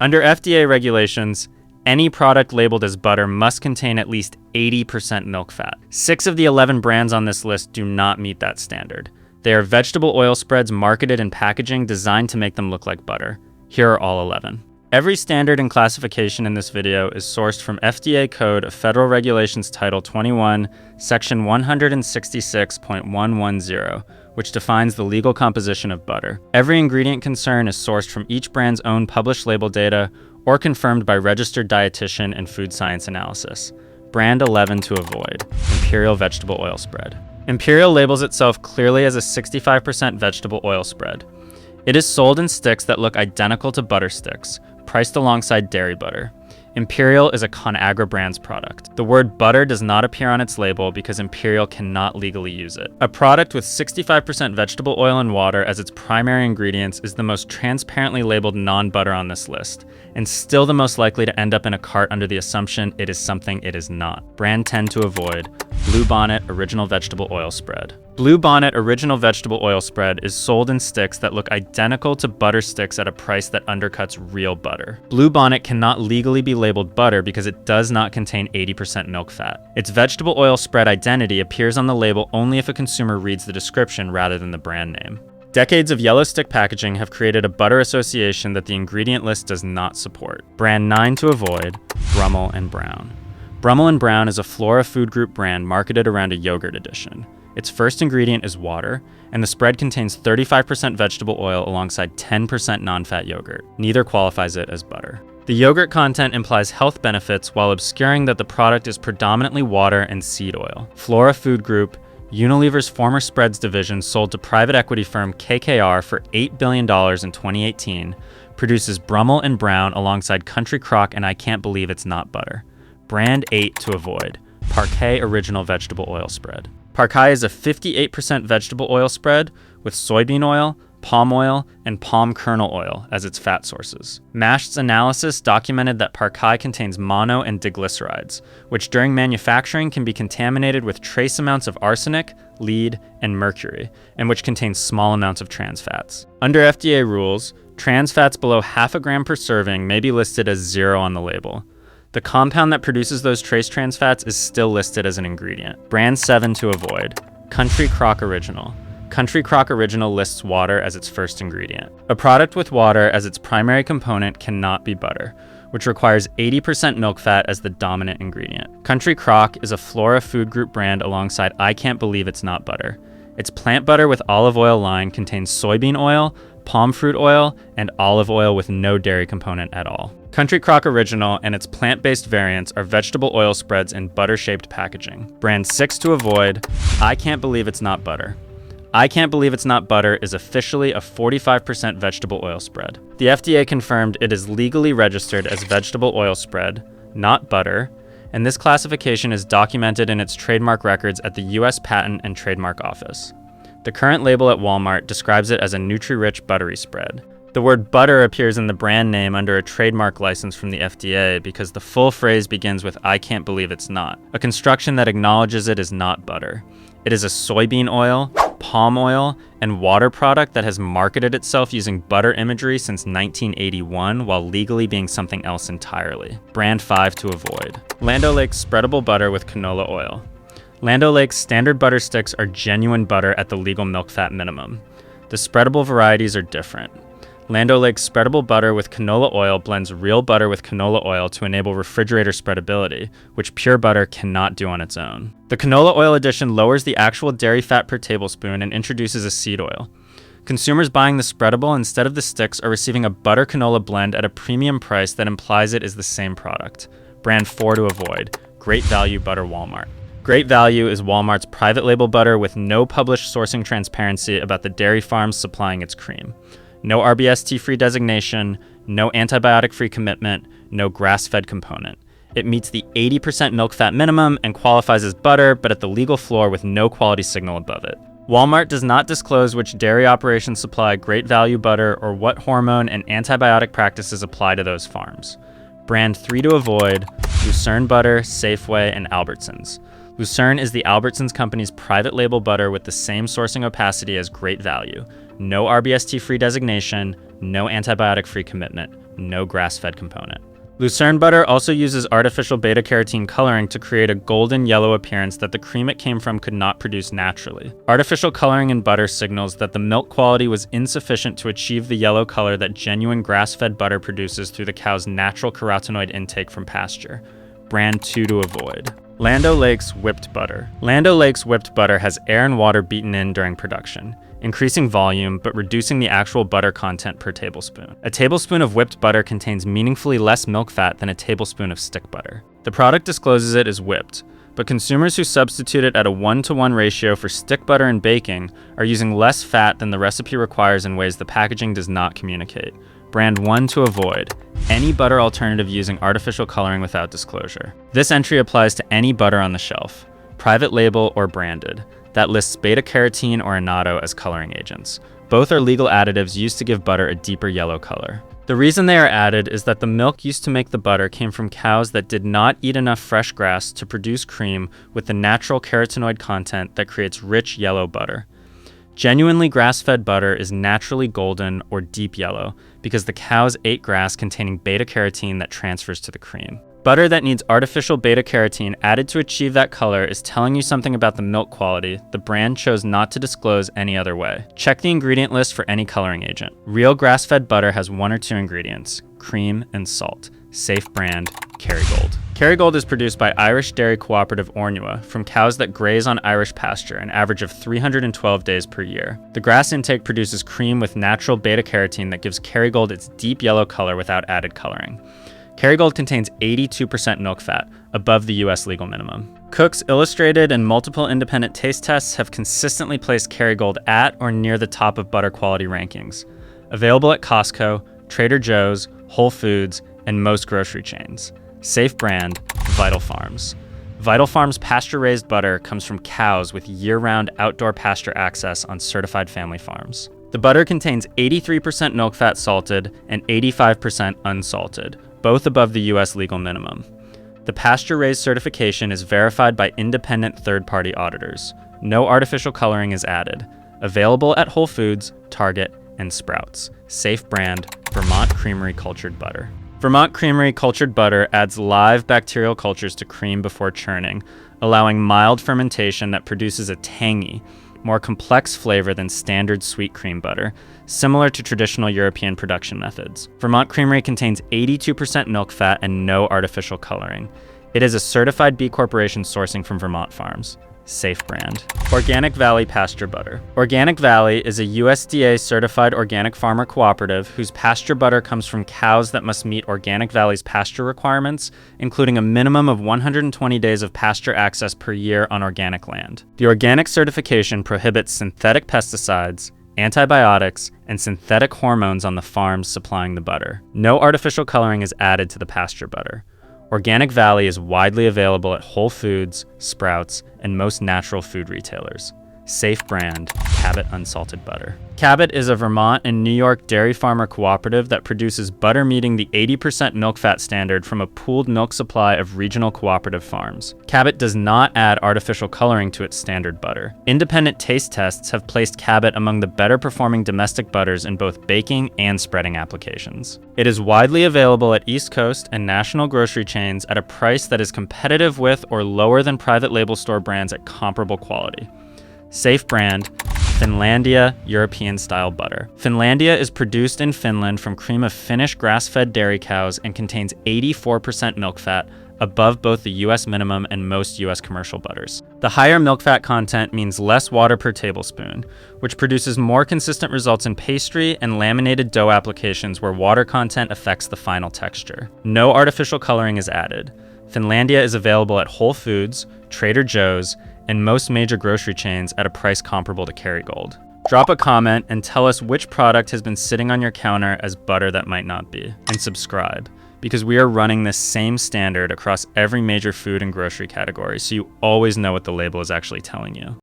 Under FDA regulations, any product labeled as butter must contain at least 80% milk fat. 6 of the 11 brands on this list do not meet that standard. They are vegetable oil spreads marketed in packaging designed to make them look like butter. Here are all 11. Every standard and classification in this video is sourced from FDA Code of Federal Regulations Title 21, Section 166.110, which defines the legal composition of butter. Every ingredient concern is sourced from each brand's own published label data or confirmed by registered dietitian and food science analysis. Brand 11 to avoid, Imperial Vegetable Oil Spread. Imperial labels itself clearly as a 65% vegetable oil spread. It is sold in sticks that look identical to butter sticks, priced alongside dairy butter. Imperial is a ConAgra Brands product. The word butter does not appear on its label because Imperial cannot legally use it. A product with 65% vegetable oil and water as its primary ingredients is the most transparently labeled non-butter on this list, and still the most likely to end up in a cart under the assumption it is something it is not. Brand 10 to avoid, Blue Bonnet Original Vegetable Oil Spread. Blue Bonnet Original Vegetable Oil Spread is sold in sticks that look identical to butter sticks at a price that undercuts real butter. Blue Bonnet cannot legally be labeled butter because it does not contain 80% milk fat. Its vegetable oil spread identity appears on the label only if a consumer reads the description rather than the brand name. Decades of yellow stick packaging have created a butter association that the ingredient list does not support. Brand 9 to avoid, Brummel and Brown. Brummel and Brown is a Flora Food Group brand marketed around a yogurt edition. Its first ingredient is water, and the spread contains 35% vegetable oil alongside 10% non-fat yogurt. Neither qualifies it as butter. The yogurt content implies health benefits while obscuring that the product is predominantly water and seed oil. Flora Food Group, Unilever's former spreads division sold to private equity firm KKR for $8 billion in 2018, produces Brummel and Brown alongside Country Crock and I Can't Believe It's Not Butter. Brand 8 to avoid, Parkay Original Vegetable Oil Spread. Parkay is a 58% vegetable oil spread with soybean oil, palm oil, and palm kernel oil as its fat sources. Mashed's analysis documented that Parkay contains mono and diglycerides, which during manufacturing can be contaminated with trace amounts of arsenic, lead, and mercury, and which contains small amounts of trans fats. Under FDA rules, trans fats below 0.5 gram per serving may be listed as 0 on the label. The compound that produces those trace trans fats is still listed as an ingredient. Brand 7 to avoid, Country Crock Original. Country Crock Original lists water as its first ingredient. A product with water as its primary component cannot be butter, which requires 80% milk fat as the dominant ingredient. Country Crock is a Flora Food Group brand alongside I Can't Believe It's Not Butter. Its plant butter with olive oil line contains soybean oil, palm fruit oil, and olive oil with no dairy component at all. Country Crock Original and its plant-based variants are vegetable oil spreads in butter-shaped packaging. Brand 6 to avoid, I Can't Believe It's Not Butter. I Can't Believe It's Not Butter is officially a 45% vegetable oil spread. The FDA confirmed it is legally registered as vegetable oil spread, not butter, and this classification is documented in its trademark records at the U.S. Patent and Trademark Office. The current label at Walmart describes it as a nutri-rich buttery spread. The word butter appears in the brand name under a trademark license from the FDA because the full phrase begins with I can't believe it's not, a construction that acknowledges it is not butter. It is a soybean oil, palm oil, and water product that has marketed itself using butter imagery since 1981 while legally being something else entirely. Brand 5 to avoid. Land O'Lakes Spreadable Butter with Canola Oil. Land O'Lakes standard butter sticks are genuine butter at the legal milk fat minimum. The spreadable varieties are different. Land O'Lakes Spreadable Butter with Canola Oil blends real butter with canola oil to enable refrigerator spreadability, which pure butter cannot do on its own. The canola oil addition lowers the actual dairy fat per tablespoon and introduces a seed oil. Consumers buying the spreadable instead of the sticks are receiving a butter canola blend at a premium price that implies it is the same product. Brand 4 to avoid, Great Value Butter Walmart. Great Value is Walmart's private label butter with no published sourcing transparency about the dairy farms supplying its cream. No RBST-free designation, no antibiotic-free commitment, no grass-fed component. It meets the 80% milk fat minimum and qualifies as butter, but at the legal floor with no quality signal above it. Walmart does not disclose which dairy operations supply Great Value butter or what hormone and antibiotic practices apply to those farms. Brand 3 to avoid, Lucerne Butter, Safeway, and Albertsons. Lucerne is the Albertsons company's private label butter with the same sourcing opacity as Great Value. No RBST-free designation, no antibiotic-free commitment. no grass-fed component. Lucerne butter also uses artificial beta-carotene coloring to create a golden yellow appearance that the cream it came from could not produce naturally. Artificial coloring in butter signals that the milk quality was insufficient to achieve the yellow color that genuine grass-fed butter produces through the cow's natural carotenoid intake from pasture. Brand 2 to avoid. Land O'Lakes whipped butter. Land O'Lakes whipped butter has air and water beaten in during production, increasing volume but reducing the actual butter content per tablespoon. A tablespoon of whipped butter contains meaningfully less milk fat than a tablespoon of stick butter. The product discloses it as whipped, but consumers who substitute it at a 1-to-1 ratio for stick butter in baking are using less fat than the recipe requires in ways the packaging does not communicate. Brand 1 to avoid. Any butter alternative using artificial coloring without disclosure. This entry applies to any butter on the shelf, private label or branded, that lists beta-carotene or annatto as coloring agents. Both are legal additives used to give butter a deeper yellow color. The reason they are added is that the milk used to make the butter came from cows that did not eat enough fresh grass to produce cream with the natural carotenoid content that creates rich yellow butter. Genuinely grass-fed butter is naturally golden or deep yellow because the cows ate grass containing beta-carotene that transfers to the cream. Butter that needs artificial beta-carotene added to achieve that color is telling you something about the milk quality the brand chose not to disclose any other way. Check the ingredient list for any coloring agent. Real grass-fed butter has 1 or 2 ingredients: cream and salt. Safe brand, Kerrygold. Kerrygold is produced by Irish Dairy Cooperative Ornua from cows that graze on Irish pasture an average of 312 days per year. The grass intake produces cream with natural beta-carotene that gives Kerrygold its deep yellow color without added coloring. Kerrygold contains 82% milk fat, above the US legal minimum. Cook's Illustrated and multiple independent taste tests have consistently placed Kerrygold at or near the top of butter quality rankings. Available at Costco, Trader Joe's, Whole Foods, and most grocery chains. Safe brand, Vital Farms. Vital Farms pasture-raised butter comes from cows with year-round outdoor pasture access on certified family farms. The butter contains 83% milk fat salted and 85% unsalted, both above the US legal minimum. The pasture-raised certification is verified by independent third-party auditors. No artificial coloring is added. Available at Whole Foods, Target, and Sprouts. Safe brand, Vermont Creamery cultured butter. Vermont Creamery cultured butter adds live bacterial cultures to cream before churning, allowing mild fermentation that produces a tangy, more complex flavor than standard sweet cream butter, similar to traditional European production methods. Vermont Creamery contains 82% milk fat and no artificial coloring. It is a certified B Corporation sourcing from Vermont farms. Safe brand. Organic Valley pasture butter. Organic Valley is a USDA certified organic farmer cooperative whose pasture butter comes from cows that must meet Organic Valley's pasture requirements, including a minimum of 120 days of pasture access per year on organic land. The organic certification prohibits synthetic pesticides, antibiotics, and synthetic hormones on the farms supplying the butter. No artificial coloring is added to the pasture butter. Organic Valley is widely available at Whole Foods, Sprouts, and most natural food retailers. Safe brand, Cabot Unsalted Butter. Cabot is a Vermont and New York dairy farmer cooperative that produces butter meeting the 80% milk fat standard from a pooled milk supply of regional cooperative farms. Cabot does not add artificial coloring to its standard butter. Independent taste tests have placed Cabot among the better performing domestic butters in both baking and spreading applications. It is widely available at East Coast and national grocery chains at a price that is competitive with or lower than private label store brands at comparable quality. Safe brand, Finlandia European-style butter. Finlandia is produced in Finland from cream of Finnish grass-fed dairy cows and contains 84% milk fat, above both the US minimum and most US commercial butters. The higher milk fat content means less water per tablespoon, which produces more consistent results in pastry and laminated dough applications where water content affects the final texture. No artificial coloring is added. Finlandia is available at Whole Foods, Trader Joe's, and most major grocery chains at a price comparable to Kerrygold. Drop a comment and tell us which product has been sitting on your counter as butter that might not be. And subscribe, because we are running this same standard across every major food and grocery category, so you always know what the label is actually telling you.